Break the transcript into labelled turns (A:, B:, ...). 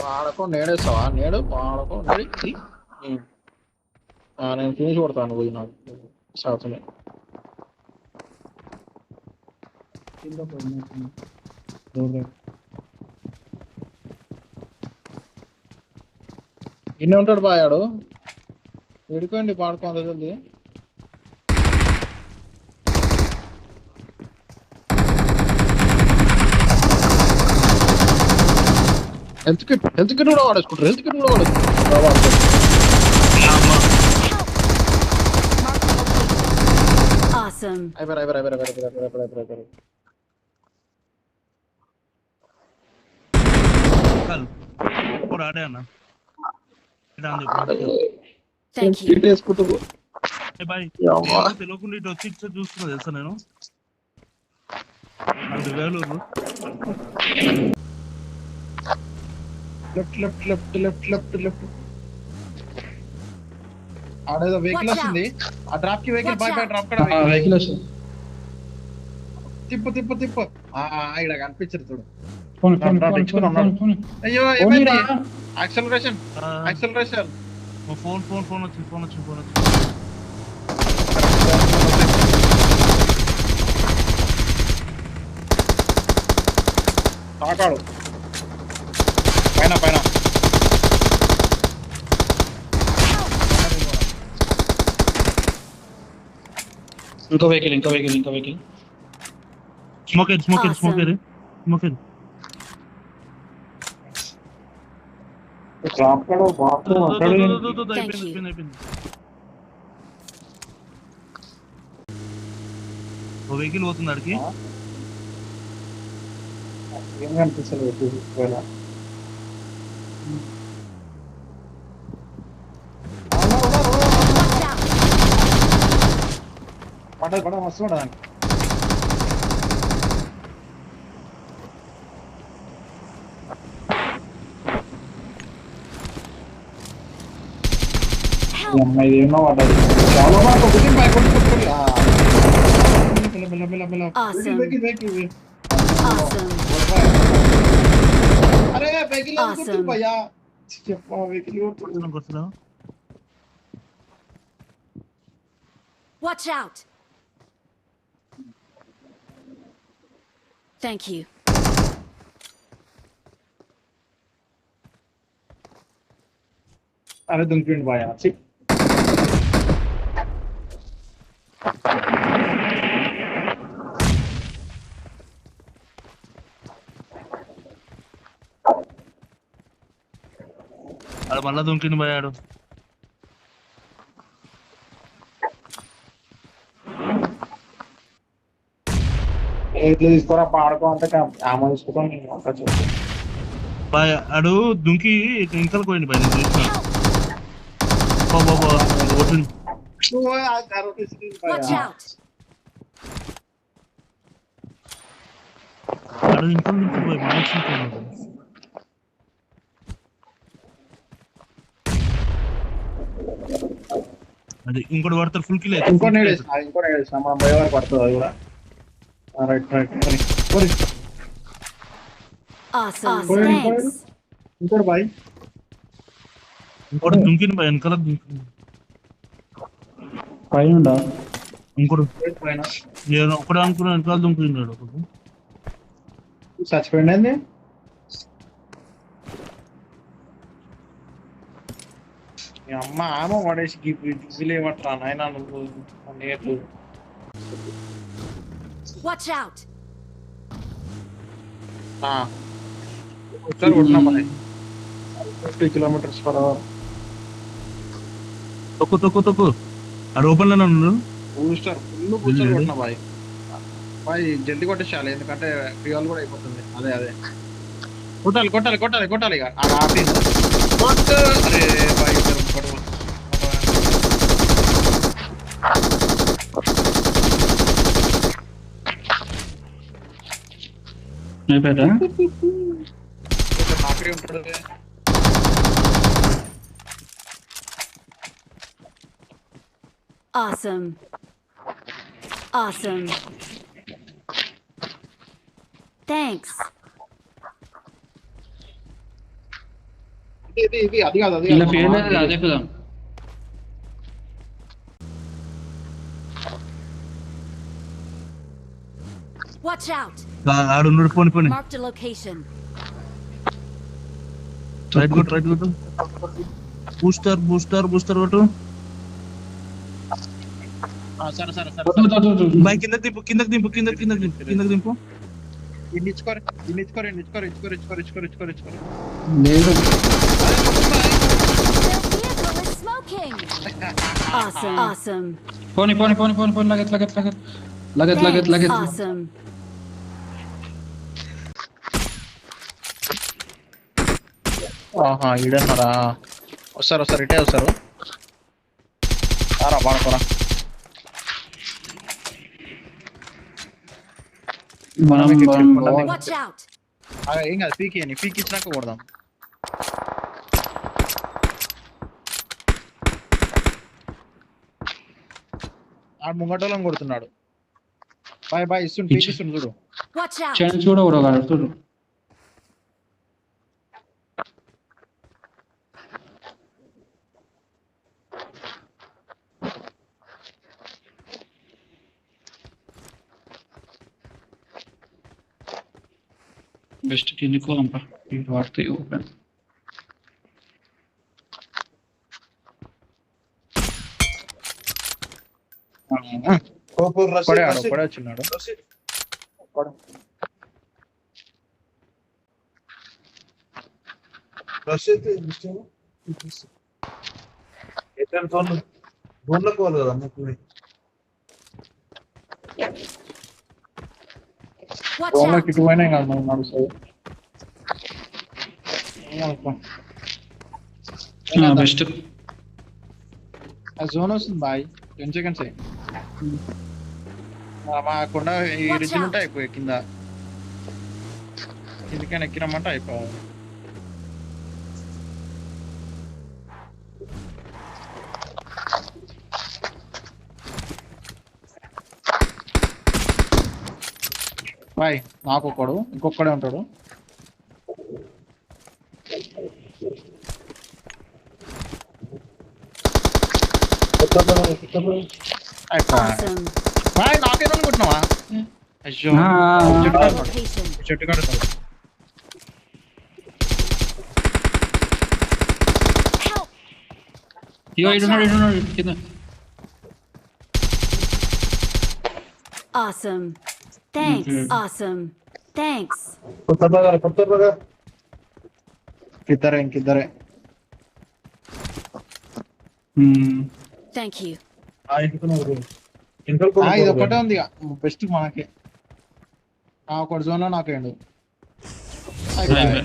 A: ఆడకో నేడేస్తావా నేడు ఆడకో నేడి నేను ఫినిష్ కొడతాను పోయి నాకు శాతమే
B: కింద పోయినట్టు దూరం
A: ఇన్నే ఉంటాడు బాయాడు ఎడుకోండి పాడుకోండి జల్దీ హెల్త్ కిట్ కూడా వాడేసుకుంటారు హెల్త్ కిట్ కూడా వాడేసుకుంటారు
C: Awesome.
A: అయిపోయారు
D: ఆడే అన్న
C: Thank you.
A: వేసుకుంటారు
D: బాయ్ తెలియకుండా ఇటు వచ్చి ఇచ్చా చూస్తున్నా తెలుసా నేను అది వేలూరు
A: లెఫ్ట్ ఆడేదో వెహికల్ వస్తుంది ఆ డ్రాప్ కి వెహికల్ బాయ్ డ్రాప్ కూడా
B: వెహికల్ వస్తుంది
A: తిప్పు ఇక్కడ కనిపించరు చూడు
B: ఫోన్
A: అయ్యో ఏమైంది యాక్సలరేషన్
D: ఫోన్ వచ్చింది
A: తాకాడు పైన
B: ఇంకో వెహికల్
D: స్మోకేర్ అయిపోయింది ఓ వెహికల్ పోతుంది అడికి
A: ఏం కనిపిస్తలేదు పడ మస్తు పడదాన్ని అమ్మాయి ఏమో పడ్డది చాలా బాగా అరే వెహికల్ భయ్యా చెప్పా vehicle
C: Watch out. Thank you.
A: అరే దుంకిండి భయ్యా
D: అక్కడ మళ్ళా దుంకిండి పోయాడు
A: ఎట్లా తీసుకోరా పాడుకో అంటే ఆమె తీసుకుంటాను
D: బాయ్ అడు దుంకి ఇంకలు పోయింది బాయ్ నేను
C: Watch out.
D: అడు ఇంకలు దుంకిపోయి మనసుకున్నాడు అది ఇంకోటి పడతారు ఫుల్ కిల్ అయితే
A: ఇంకోటి మనం పోయే వరకు పడుతుంది అది కూడా రైట్
C: Awesome. Thanks.
A: ఇంకోటి బాయ్
D: ఇంకోటి దుంకిన బాయ్ వెనకాల దుంకింది
B: పైన
D: ఇంకోటి
A: పైన
D: నేను ఒకటే అనుకున్నా వెనకాల దుంకినాడు ఒకటి
A: చచ్చిపోయింది మీ అమ్మ ఆమె పడేసి గిజిలేమట్రా నాయన నువ్వు నేర్లు
C: Watch out.
A: ఒకసారి కొట్టినా మరి 50 km/h
D: తొక్కు ఆ ఓపెన్ లోనే ఉన్నాడు
A: బూస్టర్ ఫుల్ కొట్టినా బాయ్ జల్దీ కొట్టేసాలి ఎందుకంటే ఫ్యూయల్ కూడా అయిపోతుంది అదే కొట్టాలి ఇక ఆపి అరే బాయ్ నాకరే ఉంటాడు
C: Awesome. Thanks.
A: ఇది అది కాదు
B: ఇలా పేరు అదే కదా.
C: Watch out!
D: ఆడున్నాడు. పోని
C: Marked a location.
D: రైట్ కొట్టు. బూస్టర్ కొట్టు.
A: సరే
D: బాయ్ కిందకి దింపు.
A: ఇచ్చుకోరు.
B: లేదు
C: Their vehicle is smoking. Awesome.
B: పోని లగెత్.
C: Awesome.
A: ఆహా ఈడన్నారా? వస్తారు ఇటే వస్తారు. రారా పాడుకోరా.
B: మనం
C: Watch out!
A: ఏం కాదు, పీకి ఇచ్చినాక కొడదాం. ఆడు ముంగటోళ్ళని కొడుతున్నాడు. బాయ్ పీకిస్తుండు చూడు.
C: Watch out!
B: చెండు చూడు చూడు. బెస్ట్ కిందికి పోదాంపా. ఇటు వాడితే ఓపెన్.
A: పడే వచ్చిన్నాడు.
C: Watch out!
A: ఇటు పోయినా కాదు మనం నడుస్తుంది.
B: బెస్ట్.
A: ఆ జోన్ వస్తుంది బాయ్. 10 seconds. మా కొండ ఈ రిజ్లు ఉంటే అయిపోయాయి. కిందకైనా ఎక్కినామంటే అయిపోవాలి. బాయ్ నాకు ఒకడు ఇంకొకడే ఉంటాడు.
C: Awesome.
A: బాయ్ నాకేమనుకుంటున్నావా? అయ్యో
C: Marked a location.
A: చెట్టు కడతాడు.
C: Help!
B: ఇడున్నాడు కింద.
C: Awesome. Thanks.
B: Mhm.
C: Awesome. Thanks.
A: ఇంకిద్దరే.
C: Thank you.
A: ఇది ఒకటే ఉంది బెస్ట్ మనకి. ఒకటి జోన్ లో నాకు ఎండు.
B: అయిపోయి.